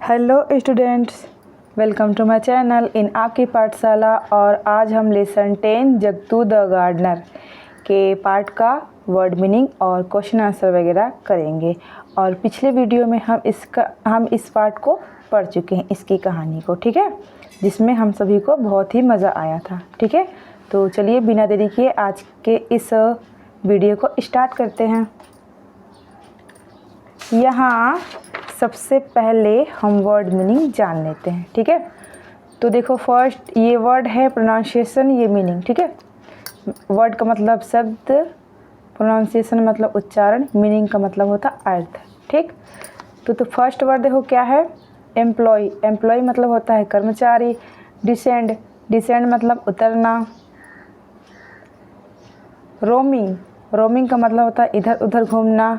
Hello students, welcome to my channel in आपकी पाठशाला। और आज हम लेसन 10 जगतू द गार्डनर के पार्ट का वर्ड मीनिंग और क्वेश्चन आंसर वगैरह करेंगे। और पिछले वीडियो में हम इस पार्ट को पढ़ चुके हैं, इसकी कहानी को, ठीक है, जिसमें हम सभी को बहुत ही मज़ा आया था। ठीक है, तो चलिए बिना देरी किए आज के इस वीडियो को स्टार्ट करते हैं। यहाँ सबसे पहले हम वर्ड मीनिंग जान लेते हैं। ठीक है, तो देखो फर्स्ट ये वर्ड है प्रोनाउंसिएशन, ये मीनिंग। ठीक है, वर्ड का मतलब शब्द, प्रोनाउंसिएशन मतलब उच्चारण, मीनिंग का मतलब होता अर्थ। ठीक, तो फर्स्ट वर्ड देखो क्या है, एम्प्लॉय। एम्प्लॉय मतलब होता है कर्मचारी। डिसेंड, डिसेंड मतलब उतरना। रोमिंग, रोमिंग का मतलब होता है इधर उधर घूमना।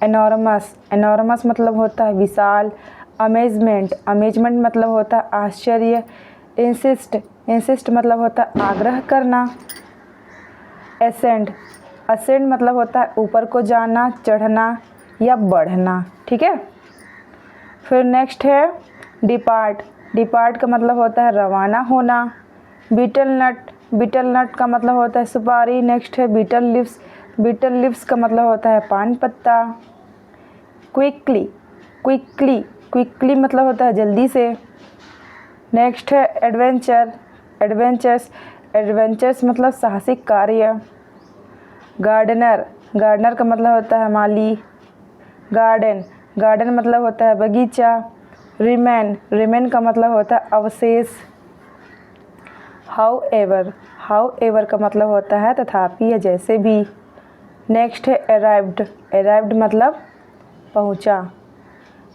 एनॉर्मस, एनॉर्मस मतलब होता है विशाल। अमेजमेंट, अमेजमेंट मतलब होता है आश्चर्य। इंसिस्ट, इंसिस्ट मतलब होता है आग्रह करना। एसेंड, असेंड मतलब होता है ऊपर को जाना, चढ़ना या बढ़ना। ठीक है, फिर नेक्स्ट है डिपार्ट। डिपार्ट का मतलब होता है रवाना होना। बीटल नट, बीटल नट का मतलब होता है सुपारी। नेक्स्ट है बीटल लिव्स, बीटल लिव्स का मतलब होता है पान पत्ता। क्विकली, क्विकली, क्विकली मतलब होता है जल्दी से। नेक्स्ट है एडवेंचर, एडवेंचर्स, एडवेंचर्स मतलब साहसिक कार्य। गार्डनर, गार्डनर का मतलब होता है माली। गार्डन, गार्डन मतलब होता है बगीचा। रिमेन, रिमेन का मतलब होता है अवशेष। हाउ एवर, हाउ एवर का मतलब होता है तथापि या जैसे भी। नेक्स्ट है अराइव्ड, अराइव्ड मतलब पहुंचा।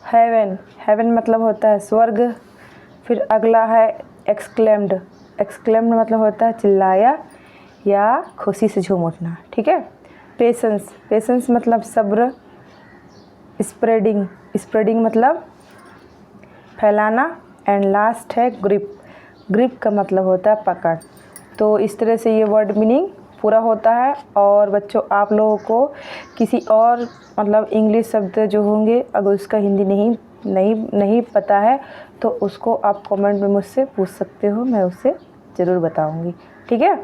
हेवन, हेवन मतलब होता है स्वर्ग। फिर अगला है एक्सक्लेम्ड, एक्सक्लेम्ड मतलब होता है चिल्लाया या खुशी से झूम उठना। ठीक है, पेशेंस, पेशेंस मतलब सब्र। स्प्रेडिंग, स्प्रेडिंग मतलब फैलाना। एंड लास्ट है ग्रिप, ग्रिप का मतलब होता है पकड़। तो इस तरह से ये वर्ड मीनिंग पूरा होता है। और बच्चों आप लोगों को किसी और मतलब इंग्लिश शब्द जो होंगे अगर उसका हिंदी नहीं पता है तो उसको आप कमेंट में मुझसे पूछ सकते हो, मैं उससे ज़रूर बताऊंगी। ठीक है,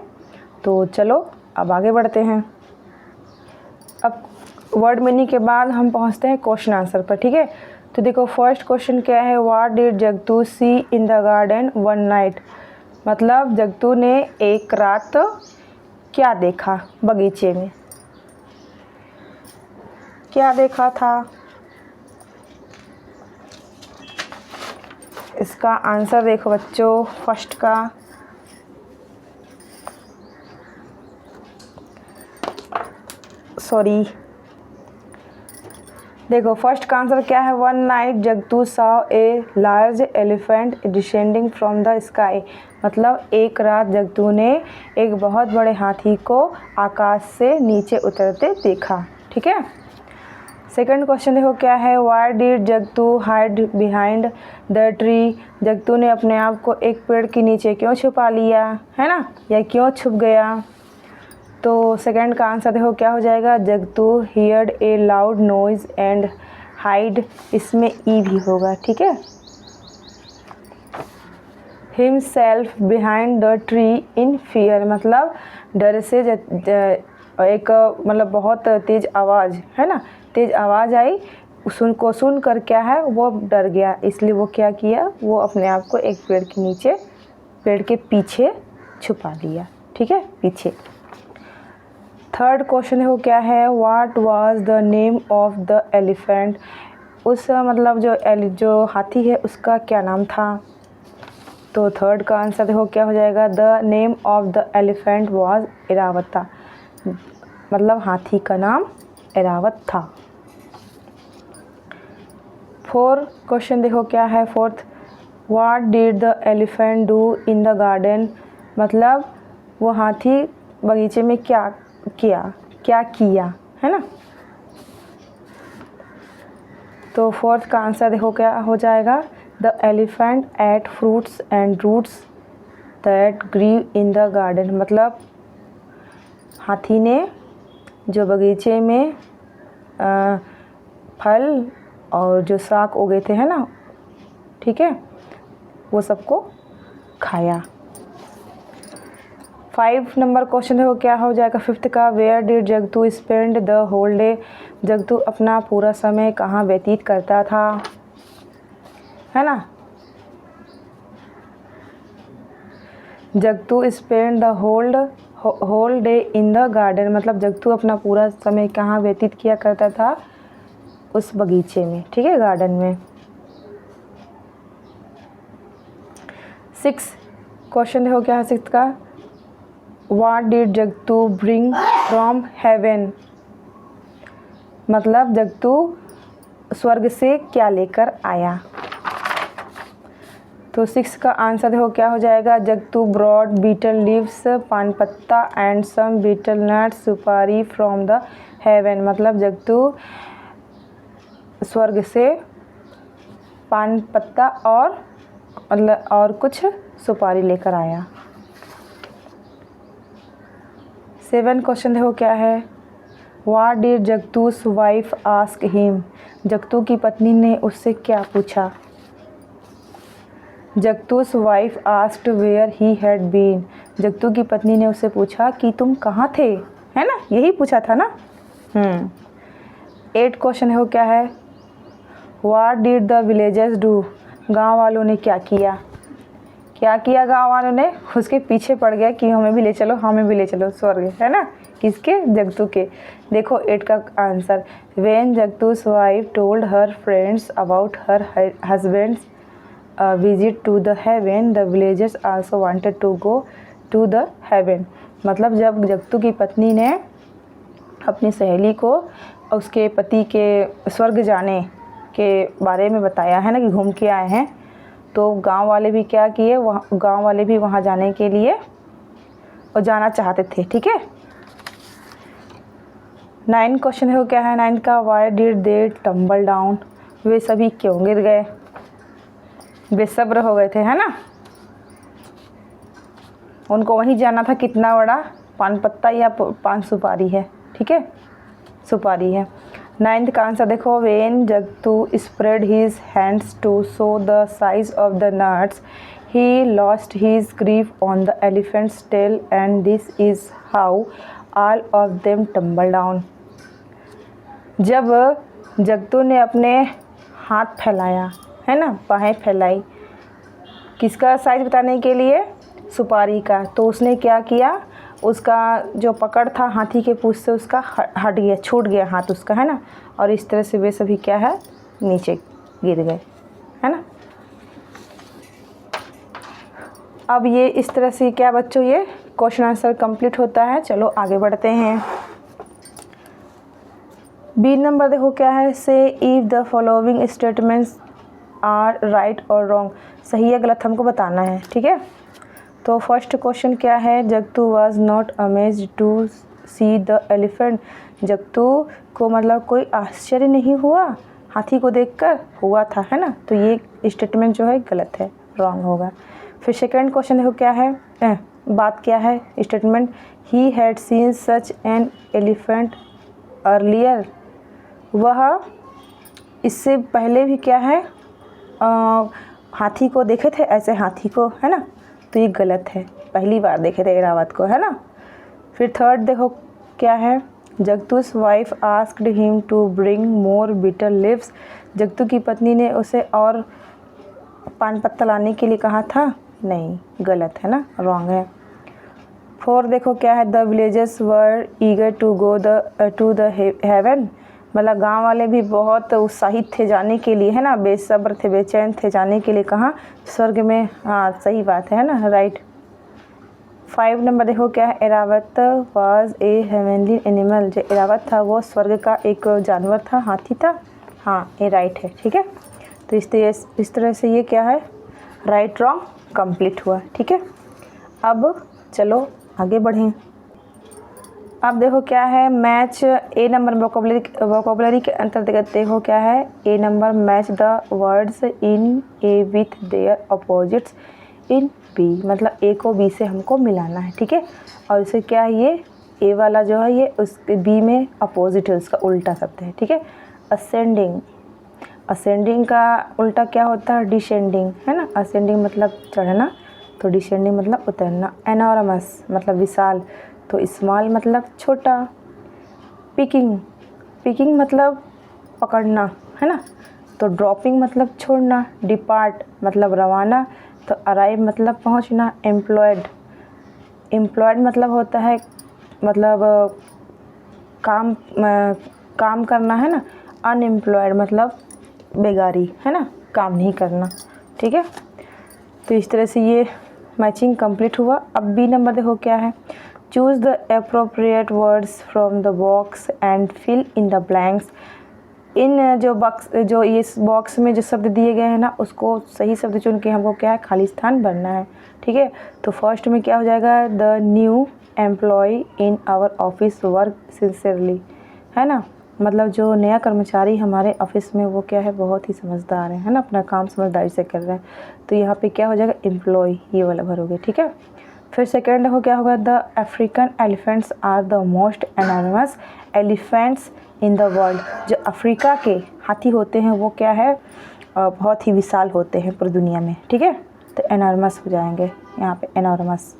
तो चलो अब आगे बढ़ते हैं। अब वर्ड मीनिंग के बाद हम पहुंचते हैं क्वेश्चन आंसर पर। ठीक है, तो देखो फर्स्ट क्वेश्चन क्या है, what did Jagtu see in the garden one night. मतलब जगतू ने एक रात क्या देखा बगीचे में, क्या देखा था। इसका आंसर देखो बच्चों फर्स्ट का, सॉरी देखो फर्स्ट का आंसर क्या है, one night Jagtu saw a large elephant descending from the sky. मतलब एक रात जगतू ने एक बहुत बड़े हाथी को आकाश से नीचे उतरते देखा। ठीक है, सेकंड क्वेश्चन देखो क्या है, why did Jagtu hide behind the tree. Jagtu ने अपने आप को एक पेड़ के नीचे क्यों छुपा लिया, है ना, या क्यों छुप गया। तो सेकंड का आंसर देखो क्या हो जाएगा, Jagtu heard a loud noise and hide, इसमें ई भी होगा। ठीक है, himself behind the tree in fear, मतलब डर से एक मतलब बहुत तेज आवाज़, है ना, तेज आवाज़ आई, सुन कर क्या है वो डर गया, इसलिए वो क्या किया, वो अपने आप को एक पेड़ के नीचे, पेड़ के पीछे छुपा लिया। ठीक है, पीछे। थर्ड क्वेश्चन देखो क्या है, what was the name of the elephant. उस मतलब जो हाथी है उसका क्या नाम था। तो थर्ड का आंसर देखो क्या हो जाएगा, the name of the elephant was Airavata, मतलब हाथी का नाम एरावत था। फोर्थ क्वेश्चन देखो क्या है, fourth, what did the elephant do in the garden. मतलब वो हाथी बगीचे में क्या किया, है ना। तो फोर्थ का आंसर देखो क्या हो जाएगा, the elephant ate fruits and roots that grew in the garden. मतलब हाथी ने जो बगीचे में फल और जो शाक उगे थे, है ना, ठीक है, वो सबको खाया। 5 नंबर क्वेश्चन है वो क्या हो जाएगा 5th का, where did Jagtu spend the whole day. Jagtu अपना पूरा समय कहाँ व्यतीत करता था, है ना। Jagtu spend the whole day in the garden, मतलब जगतू अपना पूरा समय कहाँ व्यतीत किया करता था, उस बगीचे में, ठीक है, गार्डन में। 6 क्वेश्चन हो क्या है 6th का, what did Jagtu bring from heaven, मतलब जगतू स्वर्ग से क्या लेकर आया। तो 6 का आंसर देखो क्या हो जाएगा, जगतू ब्रॉड बीटल लीव्स पान पत्ता एंड सम बीटल नट्स सुपारी फ्रॉम द हेवन, मतलब जगतू स्वर्ग से पान पत्ता और कुछ सुपारी लेकर आया। 7 क्वेश्चन देखो क्या है, what did Jagtu's wife ask him, Jagtu की पत्नी ने उससे क्या पूछा। Jagtu's wife asked where he had been, Jagtu की पत्नी ने उससे पूछा कि तुम कहाँ थे, है ना, यही पूछा था ना। 8 क्वेश्चन है वो क्या है, what did the villagers do, गांव वालों ने क्या किया। क्या किया गांव वालों ने, उसके पीछे पड़ गया कि हमें भी ले चलो, हमें भी ले चलो स्वर्ग, है ना, किसके, जगतू के। देखो 8 का answer, when Jagtu's wife told her friends about her husband's visit to the heaven the villagers also wanted to go to the heaven, मतलब जब जगतू की पत्नी ने अपनी सहेली को उसके पति के स्वर्ग जाने के बारे में बताया, है ना, कि घूम के आए हैं, तो गांव वाले भी क्या किए, गांव वाले भी वहां जाने के लिए और जाना चाहते थे, ठीक है। 9 क्वेश्चन है वो क्या है 9 का, why did they tumble down, वे सभी क्यों गिर गए, बेसब्र हो गए थे, है ना, उनको वहीं जाना था, कितना बड़ा पान पत्ता या पान सुपारी है, ठीक है, सुपारी है। 9th का आंसर देखो, when Jagtu spread his hands to show the size of the nuts he lost his grief on the elephant's tail and this is how all of them tumble down, जब जगतू ने अपने हाथ फैलाया, है ना, बाहें फैलाई, किसका साइज बताने के लिए, सुपारी का, तो उसने क्या किया, उसका जो पकड़ था हाथी के पूंछ से उसका हट गया, छूट गया हाथ उसका, है ना, और इस तरह से वे सभी क्या है, नीचे गिर गए, है ना। अब ये इस तरह से क्या बच्चों, ये क्वेश्चन आंसर कंप्लीट होता है। चलो आगे बढ़ते हैं। बी नंबर देखो क्या है, say if the following statements are right और रॉन्ग, सही या गलत हमको बताना है, ठीक है। तो फर्स्ट क्वेश्चन क्या है, Jagtu was not amazed to see the elephant, Jagtu को मतलब कोई आश्चर्य नहीं हुआ हाथी को देखकर, हुआ था, है ना, तो ये स्टेटमेंट जो है गलत है, रॉन्ग होगा। फिर सेकंड क्वेश्चन देखो क्या है, बात क्या है, statement, he had seen such an elephant earlier, वह इससे पहले भी क्या है, हाथी को देखे थे, ऐसे हाथी को, है ना, तो ये गलत है, पहली बार देखे थे एरावत को, है ना। फिर थर्ड देखो क्या है, Jagtu's wife asked him to bring more bitter leaves, Jagtu की पत्नी ने उसे और पान पत्ता लाने के लिए कहा था, नहीं, गलत है ना, रॉन्ग है। फोर देखो क्या है, the villagers were eager to go to the heaven, मतलब गांव वाले भी बहुत उत्साहित थे जाने के लिए, है ना, बेसब्र थे, बेचैन थे जाने के लिए, कहाँ, स्वर्ग में, हाँ सही बात है ना, राइट। 5 नंबर देखो क्या है, Airavat was a heavenly animal, जो एरावत था वो स्वर्ग का एक जानवर था, हाथी था, हाँ ये राइट है, ठीक है। तो इस तरह से ये क्या है, राइट रॉन्ग कंप्लीट हुआ, ठीक है। अब चलो आगे बढ़ें। अब देखो क्या है, मैच ए नंबर वोकेबलरी के अंतर्गत देखो क्या है, A number, match the words in A with their opposites in B, मतलब ए को बी से हमको मिलाना है, ठीक है। और इसे क्या है, ये ए वाला जो है ये उस बी में अपोजिट है, उसका उल्टा शब्द है, ठीक है। असेंडिंग, असेंडिंग का उल्टा क्या होता है? डिसेंडिंग, है ना। असेंडिंग मतलब चढ़ना, तो डिसेंडिंग मतलब उतरना। एनॉर्मस मतलब विशाल, तो स्मॉल मतलब छोटा। पिकिंग, पिकिंग मतलब पकड़ना, है ना। तो ड्रॉपिंग मतलब छोड़ना। डिपार्ट मतलब रवाना, तो अराइव मतलब पहुंचना। एम्प्लॉयड, एम्प्लॉयड मतलब होता है मतलब काम करना, है ना। अनएम्प्लॉयड मतलब बेगारी, है ना, काम नहीं करना। ठीक है, तो इस तरह से ये मैचिंग कंप्लीट हुआ। अब बी नंबर देखो क्या है। Choose the appropriate words from the box and fill in the blanks. इन जो इस बॉक्स में जो शब्द दिए गए हैं ना, उसको सही शब्द चुन के हमको क्या है, खाली स्थान भरना है। ठीक है, तो फर्स्ट में क्या हो जाएगा? The new employ in our office work sincerely, है ना। मतलब जो नया कर्मचारी हमारे ऑफिस में वो क्या है, बहुत ही समझदार है ना, अपना काम समझदारी से कर रहे हैं। तो यहाँ पे क्या हो जाएगा? एम्प्लॉय, ये वाला भरोगे। ठीक है, फिर सेकेंड देखो क्या होगा। The African elephants are the most enormous elephants in the world. जो अफ्रीका के हाथी होते हैं वो क्या है, बहुत ही विशाल होते हैं पूरी दुनिया में। ठीक है, तो एनॉर्मस हो जाएंगे यहाँ पे, एनॉर्मस।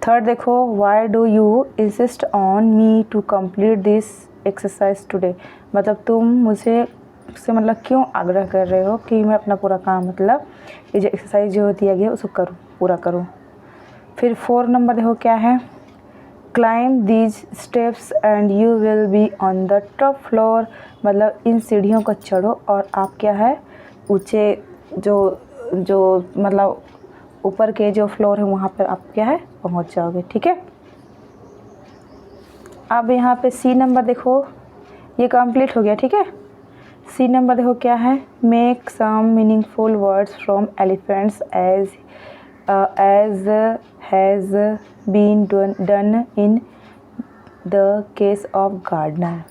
थर्ड देखो, why do you insist on me to complete this exercise today. मतलब तुम मुझे से मतलब क्यों आग्रह कर रहे हो कि मैं अपना पूरा काम, मतलब ये जो एक्सरसाइज जो दिया गया उसको करूँ, पूरा करूँ। फिर 4 नंबर देखो क्या है। Climb these steps and you will be on the top floor. मतलब इन सीढ़ियों को चढ़ो और आप क्या है, ऊंचे जो मतलब ऊपर के जो फ्लोर है वहाँ पर आप क्या है, पहुँच जाओगे। ठीक है, अब यहाँ पे सी नंबर देखो, ये कंप्लीट हो गया। ठीक है, सी नंबर देखो क्या है। Make some meaningful words from elephants as has been done in the case of gardener.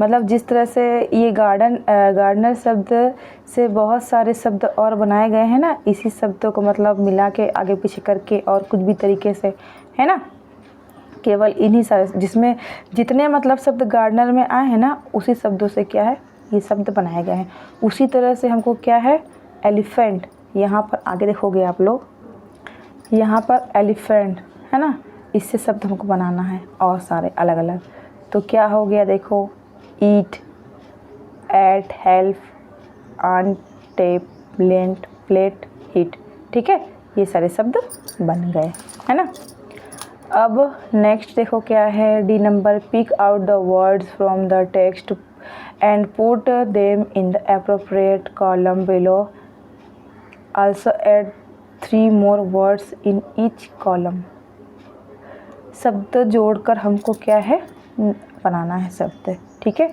मतलब जिस तरह से ये गार्डनर शब्द से बहुत सारे शब्द और बनाए गए हैं ना, इसी शब्दों को मतलब मिला के आगे पीछे करके और कुछ भी तरीके से, है ना। केवल इन्हीं सारे जिसमें जितने मतलब शब्द गार्डनर में आए हैं ना, उसी शब्दों से क्या है, ये शब्द बनाए गए हैं। उसी तरह से हमको क्या है, एलिफेंट, यहाँ पर आगे देखोगे आप लोग, यहाँ पर एलिफेंट है ना, इससे शब्द हमको बनाना है और सारे अलग अलग। तो क्या हो गया देखो, eat, ate, help, on, tape, lent, plate, heat. ठीक है, ये सारे शब्द बन गए, है ना। अब नेक्स्ट देखो क्या है, D number. Pick out the words from the text and put them in the appropriate column below. Also add 3 more words in each column. शब्द जोड़कर हमको क्या है, बनाना है शब्द। ठीक है,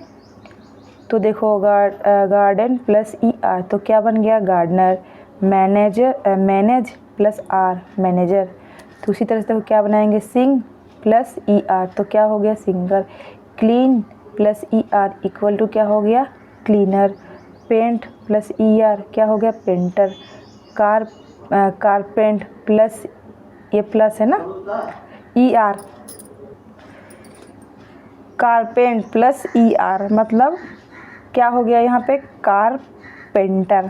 तो देखो गार्डन प्लस ER तो क्या बन गया, gardener. Manage plus R, manager. तो उसी तरह से देखो क्या बनाएंगे, सिंग प्लस ER तो क्या हो गया, singer. Clean plus ER equal to क्या हो गया, क्लीनर। पेंट प्लस ER क्या हो गया, पेंटर। कारपेंट प्लस, ये प्लस है ना, ER, कारपेंट प्लस ER मतलब क्या हो गया यहाँ पे, कारपेंटर।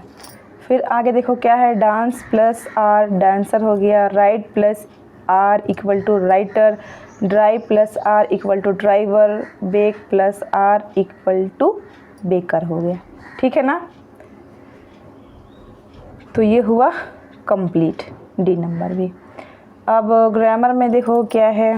फिर आगे देखो क्या है, डांस प्लस R, डांसर हो गया। Write plus R equal to writer. Drive plus R equal to driver. Bake plus R equal to baker हो गया। ठीक है ना, तो ये हुआ कंप्लीट, डी नंबर भी। अब ग्रामर में देखो क्या है,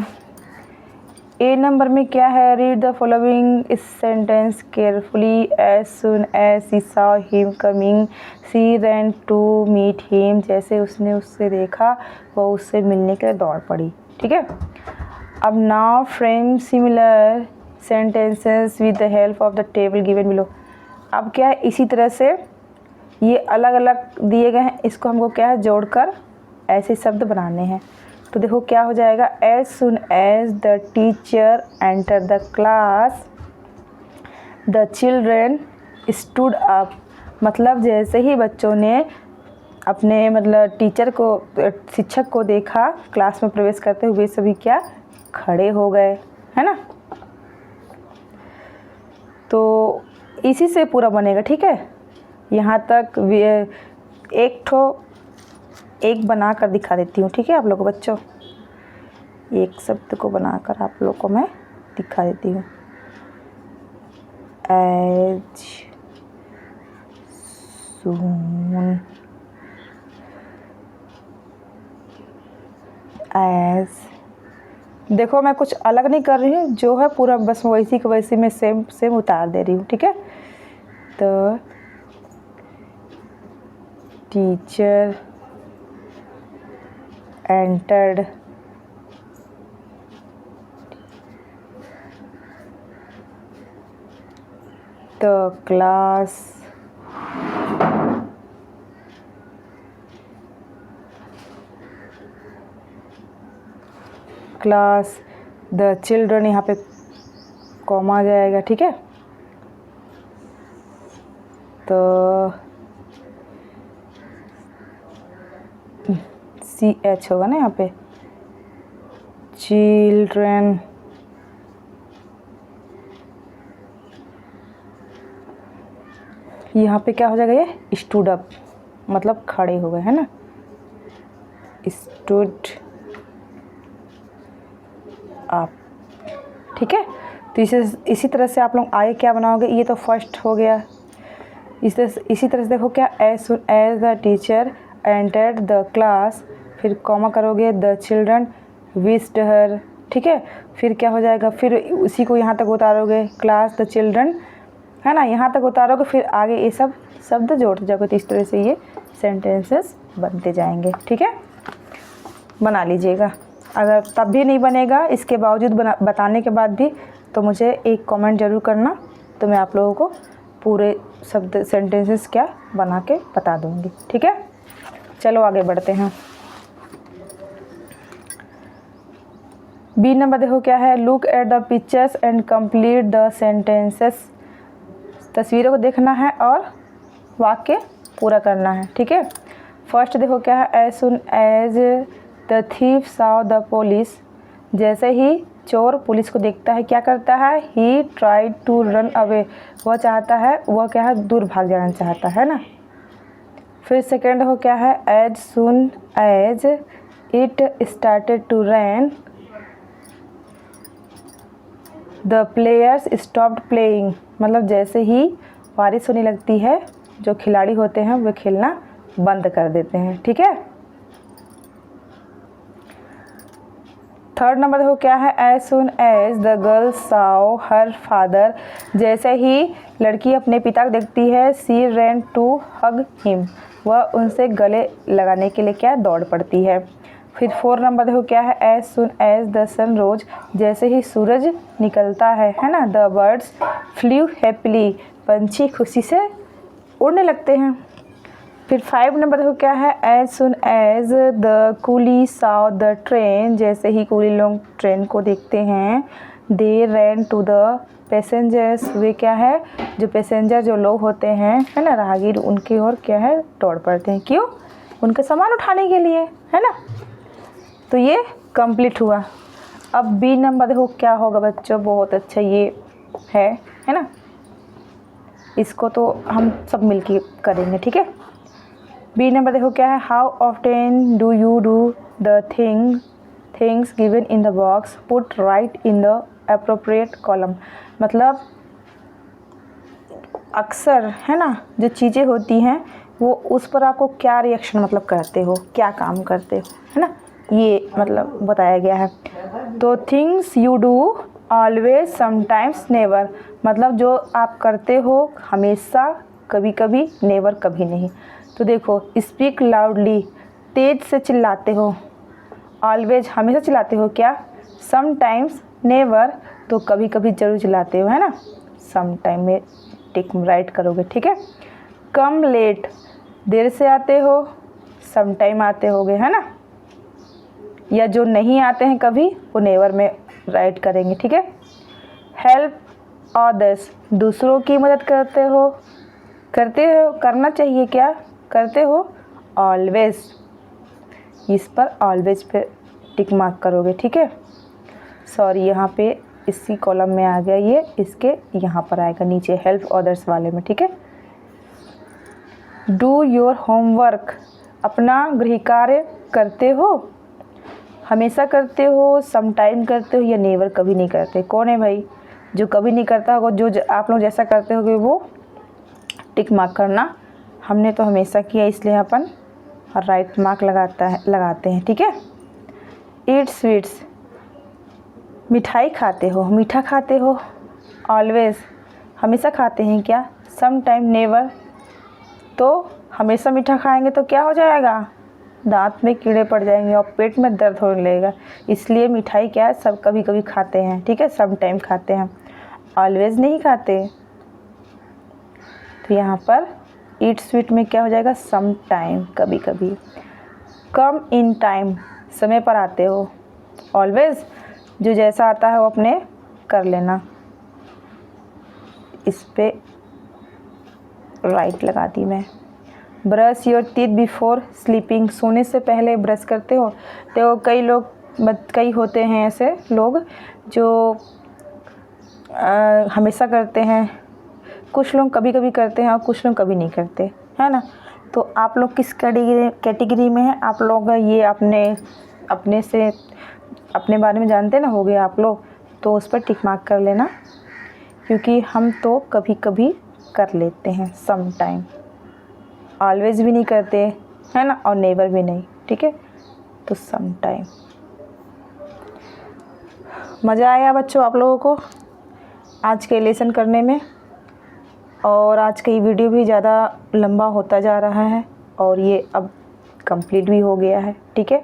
ए नंबर में क्या है, read the following sentence carefully. As soon as she saw him coming she ran to meet him. जैसे उसने उससे देखा वो उससे मिलने के लिए दौड़ पड़ी। ठीक है, अब now frame similar sentences with the help of the table given below. अब क्या है, इसी तरह से ये अलग अलग दिए गए हैं, इसको हमको क्या है, जोड़कर ऐसे शब्द बनाने हैं। तो देखो क्या हो जाएगा, as soon as the teacher enter the class the children stood up. मतलब जैसे ही बच्चों ने अपने मतलब टीचर को, शिक्षक को देखा क्लास में प्रवेश करते हुए, सभी क्या, खड़े हो गए, है ना। तो इसी से पूरा बनेगा। ठीक है, यहाँ तक एक बना कर दिखा देती हूँ, ठीक है आप लोगों को बच्चों। एक शब्द को बनाकर आप लोगों को मैं दिखा देती हूँ। एज सून एज, देखो मैं कुछ अलग नहीं कर रही हूँ, जो है पूरा बस वैसी को वैसी मैं सेम उतार दे रही हूँ, ठीक है। तो teacher entered the class the children, यहाँ पे कॉमा आ जाएगा, ठीक है। तो CH होगा ना यहाँ पे, चिल्ड्रन यहाँ पे क्या हो जाएगा, ये स्टूड अप मतलब खड़े हो गए, है ना, स्टूड आप, ठीक है। तो इसी तरह से आप लोग आगे क्या बनाओगे, ये तो फर्स्ट हो गया। इसी तरह से देखो क्या, as soon as the teacher entered the class, फिर कॉमा करोगे, द चिल्ड्रन विस्ड हर, ठीक है। फिर क्या हो जाएगा, फिर उसी को यहाँ तक उतारोगे, क्लास द चिल्ड्रन, है ना, यहाँ तक उतारोगे, फिर आगे ये सब शब्द जोड़ते जाओगे। तो इस तरह से ये सेंटेंसेस बनते जाएंगे, ठीक है। बना लीजिएगा। अगर तब भी नहीं बनेगा, इसके बावजूद बताने के बाद भी, तो मुझे एक कमेंट ज़रूर करना, तो मैं आप लोगों को पूरे शब्द सेंटेंसेस क्या बना के बता दूँगी, ठीक है। चलो आगे बढ़ते हैं। बी नंबर देखो क्या है, look at the pictures and complete the sentences. तस्वीरों को देखना है और वाक्य पूरा करना है, ठीक है। फर्स्ट देखो क्या है, as soon as the thief saw the police, जैसे ही चोर पुलिस को देखता है क्या करता है, he tried to run away, वह चाहता है, वह क्या है, दूर भाग जाना चाहता है ना। फिर सेकेंड हो क्या है, as soon as it started to rain the players stopped playing, मतलब जैसे ही बारिश होने लगती है, जो खिलाड़ी होते हैं वे खेलना बंद कर देते हैं, ठीक है। थर्ड नंबर देखो क्या है, as soon as the girl saw her father, जैसे ही लड़की अपने पिता को देखती है, सी रैन टू हग हिम, वह उनसे गले लगाने के लिए क्या दौड़ पड़ती है। फिर फोर्थ नंबर देखो क्या है, एज सुन एज द सन रोज, जैसे ही सूरज निकलता है ना, द बर्ड्स फ्लू हैप्पीली, पंछी खुशी से उड़ने लगते हैं। फिर 5 नंबर देखो क्या है, as soon as the coolie saw the train, जैसे ही कूली लोग ट्रेन को देखते हैं, they ran to the passengers, वे क्या है, जो पैसेंजर जो लोग होते हैं, है ना, राहगीर, उनकी ओर क्या है दौड़ पड़ते हैं, क्यों, उनका सामान उठाने के लिए, है ना। तो ये कंप्लीट हुआ। अब बी नंबर देखो क्या होगा बच्चों, बहुत अच्छा ये है ना, इसको तो हम सब मिलके करेंगे, ठीक है। बी नंबर देखो क्या है, how often do you do the things given in the box, put right in the appropriate column, मतलब अक्सर, है ना, जो चीज़ें होती हैं वो उस पर आपको क्या रिएक्शन मतलब करते हो, क्या काम करते हो, है ना, ये मतलब बताया गया है। तो things you do always sometimes never, मतलब जो आप करते हो हमेशा, कभी कभी, नेवर कभी नहीं। तो देखो, स्पीक लाउडली, तेज से चिल्लाते हो, ऑलवेज हमेशा चिल्लाते हो क्या, समटाइम्स, नेवर तो कभी कभी जरूर चिल्लाते हो, है ना, समटाइम में टिक राइट करोगे, ठीक है। कम लेट, देर से आते हो, समटाइम आते होगे, है ना, या जो नहीं आते हैं कभी, वो नेवर में राइट करेंगे, ठीक है। हेल्प अदर्स, दूसरों की मदद करते हो, करना चाहिए क्या, करते हो, ऑलवेज, इस पर ऑलवेज पे टिक मार्क करोगे, ठीक है। सॉरी, यहाँ पे इसी कॉलम में आ गया, ये इसके यहाँ पर आएगा नीचे हेल्प अदर्स वाले में, ठीक है। डू योर होमवर्क, अपना गृह कार्य करते हो, हमेशा करते हो, समटाइम करते हो, या नेवर कभी नहीं करते। कौन है भाई जो कभी नहीं करता होगा? जो आप लोग जैसा करते होगे वो टिक मार्क करना। हमने तो हमेशा किया, इसलिए अपन राइट मार्क लगाते हैं। ठीक है। ईट स्वीट्स, मिठाई खाते हो, मीठा खाते हो। ऑलवेज, हमेशा खाते हैं क्या? Some time, never. तो हमेशा मीठा खाएंगे तो क्या हो जाएगा? दांत में कीड़े पड़ जाएंगे और पेट में दर्द होने लगेगा। इसलिए मिठाई क्या है, सब कभी कभी खाते हैं। ठीक है, सम टाइम खाते हैं, ऑलवेज नहीं खाते। तो यहाँ पर ईट स्वीट में क्या हो जाएगा? सम टाइम, कभी कभी। कम इन टाइम, समय पर आते हो। ऑलवेज, जो जैसा आता है वो अपने कर लेना। इस पे राइट लगा दी मैं। Brush your teeth before sleeping, सोने से पहले ब्रश करते हो। तो कई होते हैं ऐसे लोग जो हमेशा करते हैं, कुछ लोग कभी कभी करते हैं और कुछ लोग कभी नहीं करते, है ना। तो आप लोग किस कैटेगरी में हैं? आप लोग ये अपने बारे में जानते ना होगे आप लोग, तो उस पर टिक मार्क कर लेना, क्योंकि हम तो कभी कभी कर लेते हैं, सम टाइम। ऑलवेज भी नहीं करते, है ना, और नेवर भी नहीं। ठीक है, तो सम टाइम। मज़ा आया बच्चों आप लोगों को आज के लेसन करने में? और आज का ये वीडियो भी ज़्यादा लंबा होता जा रहा है और ये अब कंप्लीट भी हो गया है। ठीक है,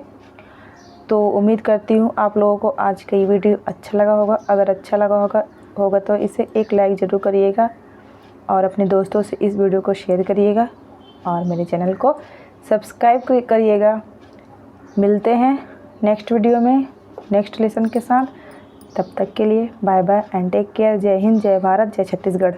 तो उम्मीद करती हूँ आप लोगों को आज का ये वीडियो अच्छा लगा होगा। अगर अच्छा लगा होगा तो इसे एक लाइक ज़रूर करिएगा और अपने दोस्तों से इस वीडियो को शेयर करिएगा और मेरे चैनल को सब्सक्राइब करिएगा। मिलते हैं नेक्स्ट वीडियो में नेक्स्ट लेसन के साथ। तब तक के लिए bye bye and take care. जय हिंद, जय भारत, जय छत्तीसगढ़।